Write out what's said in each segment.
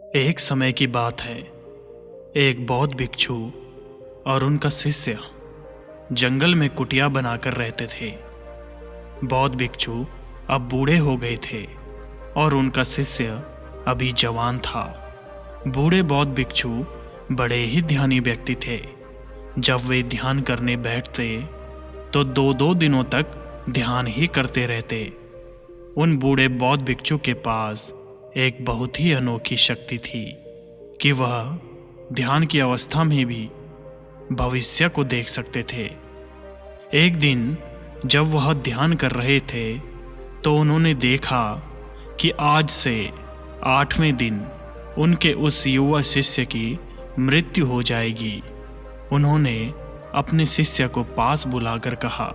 एक समय की बात है। एक बौद्ध भिक्षु और उनका शिष्य जंगल में कुटिया बनाकर रहते थे। बौद्ध भिक्षु अब बूढ़े हो गए थे और उनका शिष्य अभी जवान था। बूढ़े बौद्ध भिक्षु बड़े ही ध्यानी व्यक्ति थे। जब वे ध्यान करने बैठते तो दो दो दिनों तक ध्यान ही करते रहते। उन बूढ़े बौद्ध भिक्षु के पास एक बहुत ही अनोखी शक्ति थी कि वह ध्यान की अवस्था में भी भविष्य को देख सकते थे। एक दिन जब वह ध्यान कर रहे थे तो उन्होंने देखा कि आज से 8वें दिन उनके उस युवा शिष्य की मृत्यु हो जाएगी। उन्होंने अपने शिष्य को पास बुलाकर कहा,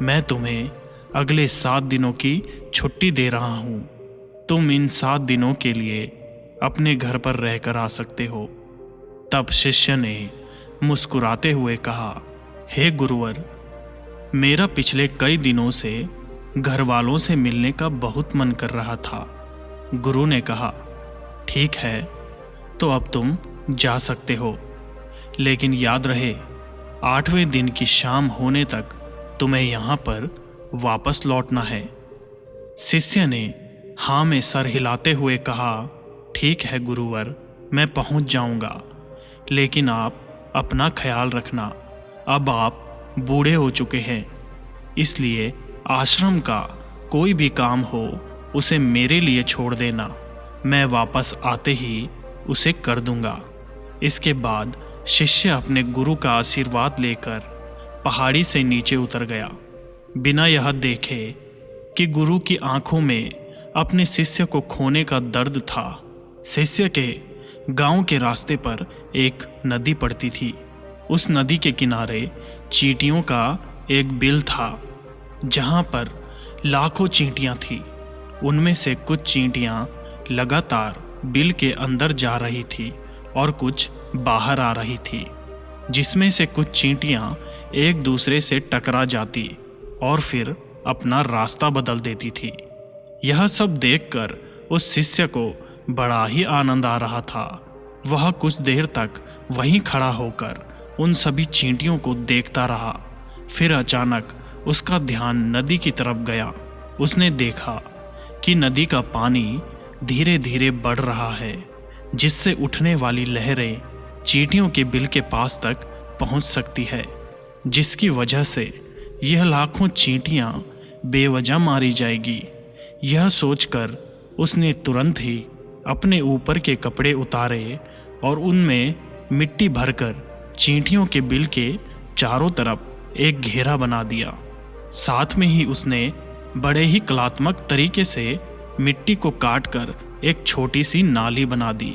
मैं तुम्हें अगले 7 दिनों की छुट्टी दे रहा हूँ। तुम इन 7 दिनों के लिए अपने घर पर रहकर आ सकते हो। तब शिष्य ने मुस्कुराते हुए कहा, हे गुरुवर, मेरा पिछले कई दिनों से घर वालों से मिलने का बहुत मन कर रहा था। गुरु ने कहा, ठीक है, तो अब तुम जा सकते हो, लेकिन याद रहे 8वें दिन की शाम होने तक तुम्हें यहाँ पर वापस लौटना है। शिष्य ने हाँ में सर हिलाते हुए कहा, ठीक है गुरुवर, मैं पहुँच जाऊँगा, लेकिन आप अपना ख्याल रखना। अब आप बूढ़े हो चुके हैं, इसलिए आश्रम का कोई भी काम हो उसे मेरे लिए छोड़ देना। मैं वापस आते ही उसे कर दूंगा। इसके बाद शिष्य अपने गुरु का आशीर्वाद लेकर पहाड़ी से नीचे उतर गया, बिना यह देखे कि गुरु की आंखों में अपने शिष्य को खोने का दर्द था। शिष्य के गांव के रास्ते पर एक नदी पड़ती थी। उस नदी के किनारे चींटियों का एक बिल था, जहां पर लाखों चींटियां थीं। उनमें से कुछ चींटियां लगातार बिल के अंदर जा रही थी और कुछ बाहर आ रही थी, जिसमें से कुछ चींटियां एक दूसरे से टकरा जाती और फिर अपना रास्ता बदल देती थी। यह सब देखकर उस शिष्य को बड़ा ही आनंद आ रहा था। वह कुछ देर तक वहीं खड़ा होकर उन सभी चींटियों को देखता रहा। फिर अचानक उसका ध्यान नदी की तरफ गया। उसने देखा कि नदी का पानी धीरे धीरे बढ़ रहा है, जिससे उठने वाली लहरें चींटियों के बिल के पास तक पहुंच सकती है, जिसकी वजह से यह लाखों चींटियां बेवजह मारी जाएगी। यह सोचकर उसने तुरंत ही अपने ऊपर के कपड़े उतारे और उनमें मिट्टी भरकर चींटियों के बिल के चारों तरफ एक घेरा बना दिया। साथ में ही उसने बड़े ही कलात्मक तरीके से मिट्टी को काटकर एक छोटी सी नाली बना दी,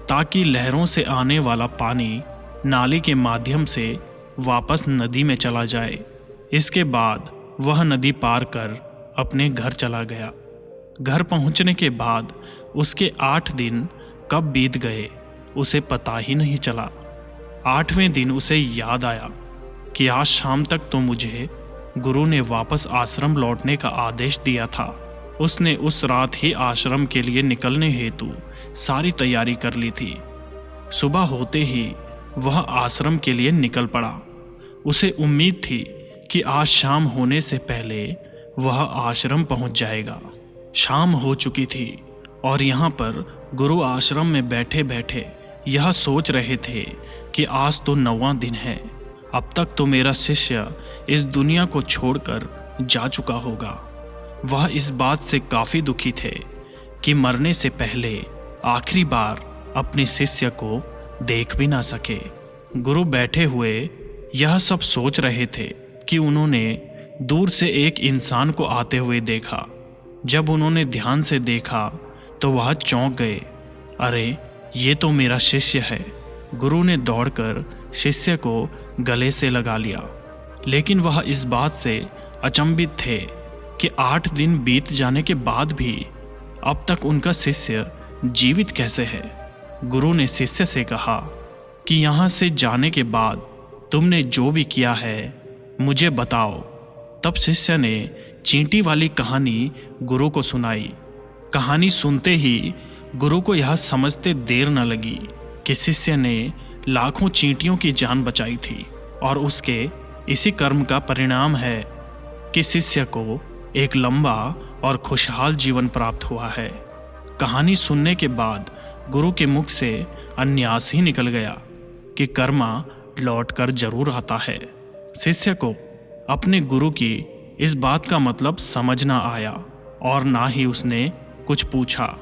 ताकि लहरों से आने वाला पानी नाली के माध्यम से वापस नदी में चला जाए। इसके बाद वह नदी पार कर अपने घर चला गया। घर पहुंचने के बाद उसके 8 दिन कब बीत गए उसे पता ही नहीं चला। 8वें दिन उसे याद आया कि आज शाम तक तो मुझे गुरु ने वापस आश्रम लौटने का आदेश दिया था। उसने उस रात ही आश्रम के लिए निकलने हेतु सारी तैयारी कर ली थी। सुबह होते ही वह आश्रम के लिए निकल पड़ा। उसे उम्मीद थी कि आज शाम होने से पहले वह आश्रम पहुंच जाएगा। शाम हो चुकी थी और यहाँ पर गुरु आश्रम में बैठे बैठे यह सोच रहे थे कि आज तो 9वां दिन है। अब तक तो मेरा शिष्य इस दुनिया को छोड़कर जा चुका होगा। वह इस बात से काफ़ी दुखी थे कि मरने से पहले आखिरी बार अपने शिष्य को देख भी ना सके। गुरु बैठे हुए यह सब सोच रहे थे कि उन्होंने दूर से एक इंसान को आते हुए देखा। जब उन्होंने ध्यान से देखा तो वह चौंक गए। अरे, ये तो मेरा शिष्य है। गुरु ने दौड़कर शिष्य को गले से लगा लिया, लेकिन वह इस बात से अचंभित थे कि 8 दिन बीत जाने के बाद भी अब तक उनका शिष्य जीवित कैसे है। गुरु ने शिष्य से कहा कि यहाँ से जाने के बाद तुमने जो भी किया है मुझे बताओ। तब शिष्य ने चींटी वाली कहानी गुरु को सुनाई। कहानी सुनते ही गुरु को यह समझते देर न लगी कि शिष्य ने लाखों चींटियों की जान बचाई थी और उसके इसी कर्म का परिणाम है कि शिष्य को एक लंबा और खुशहाल जीवन प्राप्त हुआ है। कहानी सुनने के बाद गुरु के मुख से अन्यास ही निकल गया कि कर्मा लौट कर जरूर आता है। शिष्य को अपने गुरु की इस बात का मतलब समझ ना आया और ना ही उसने कुछ पूछा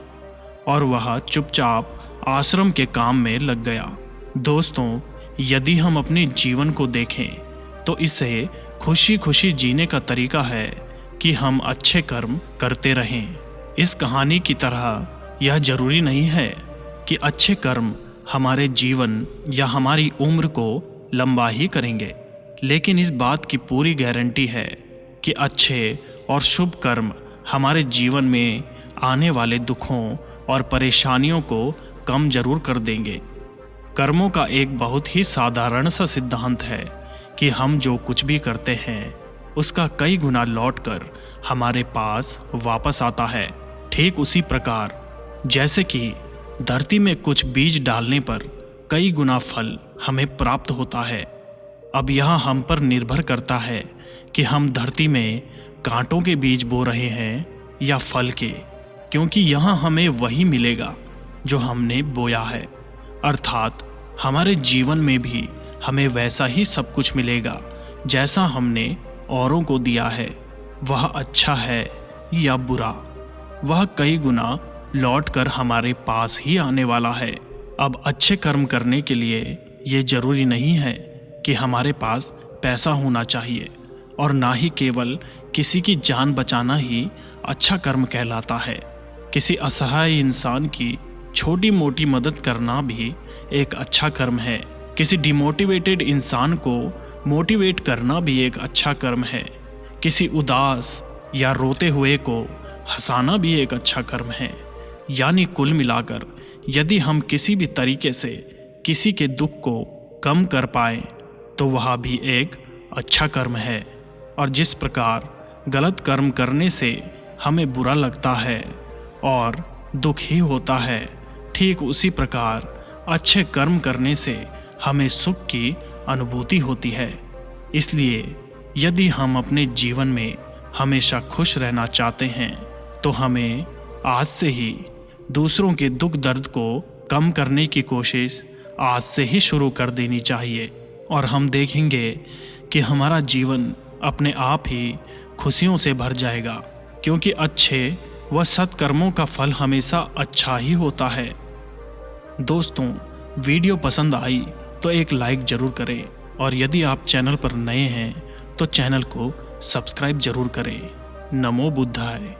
और वह चुपचाप आश्रम के काम में लग गया। दोस्तों, यदि हम अपने जीवन को देखें तो इसे खुशी खुशी जीने का तरीका है कि हम अच्छे कर्म करते रहें। इस कहानी की तरह यह जरूरी नहीं है कि अच्छे कर्म हमारे जीवन या हमारी उम्र को लंबा ही करेंगे, लेकिन इस बात की पूरी गारंटी है कि अच्छे और शुभ कर्म हमारे जीवन में आने वाले दुखों और परेशानियों को कम जरूर कर देंगे। कर्मों का एक बहुत ही साधारण सा सिद्धांत है कि हम जो कुछ भी करते हैं उसका कई गुना लौटकर हमारे पास वापस आता है। ठीक उसी प्रकार जैसे कि धरती में कुछ बीज डालने पर कई गुना फल हमें प्राप्त होता है। अब यह हम पर निर्भर करता है कि हम धरती में कांटों के बीज बो रहे हैं या फल के, क्योंकि यहाँ हमें वही मिलेगा जो हमने बोया है। अर्थात हमारे जीवन में भी हमें वैसा ही सब कुछ मिलेगा जैसा हमने औरों को दिया है। वह अच्छा है या बुरा, वह कई गुना लौटकर हमारे पास ही आने वाला है। अब अच्छे कर्म करने के लिए ये जरूरी नहीं है कि हमारे पास पैसा होना चाहिए और ना ही केवल किसी की जान बचाना ही अच्छा कर्म कहलाता है। किसी असहाय इंसान की छोटी मोटी मदद करना भी एक अच्छा कर्म है। किसी डिमोटिवेटेड इंसान को मोटिवेट करना भी एक अच्छा कर्म है। किसी उदास या रोते हुए को हंसाना भी एक अच्छा कर्म है। यानी कुल मिलाकर यदि हम किसी भी तरीके से किसी के दुख को कम कर पाएं तो वह भी एक अच्छा कर्म है। और जिस प्रकार गलत कर्म करने से हमें बुरा लगता है और दुख ही होता है, ठीक उसी प्रकार अच्छे कर्म करने से हमें सुख की अनुभूति होती है। इसलिए यदि हम अपने जीवन में हमेशा खुश रहना चाहते हैं तो हमें आज से ही दूसरों के दुख दर्द को कम करने की कोशिश आज से ही शुरू कर देनी चाहिए और हम देखेंगे कि हमारा जीवन अपने आप ही खुशियों से भर जाएगा, क्योंकि अच्छे व सत्कर्मों का फल हमेशा अच्छा ही होता है। दोस्तों, वीडियो पसंद आई तो एक लाइक ज़रूर करें और यदि आप चैनल पर नए हैं तो चैनल को सब्सक्राइब ज़रूर करें। नमो बुद्धाय।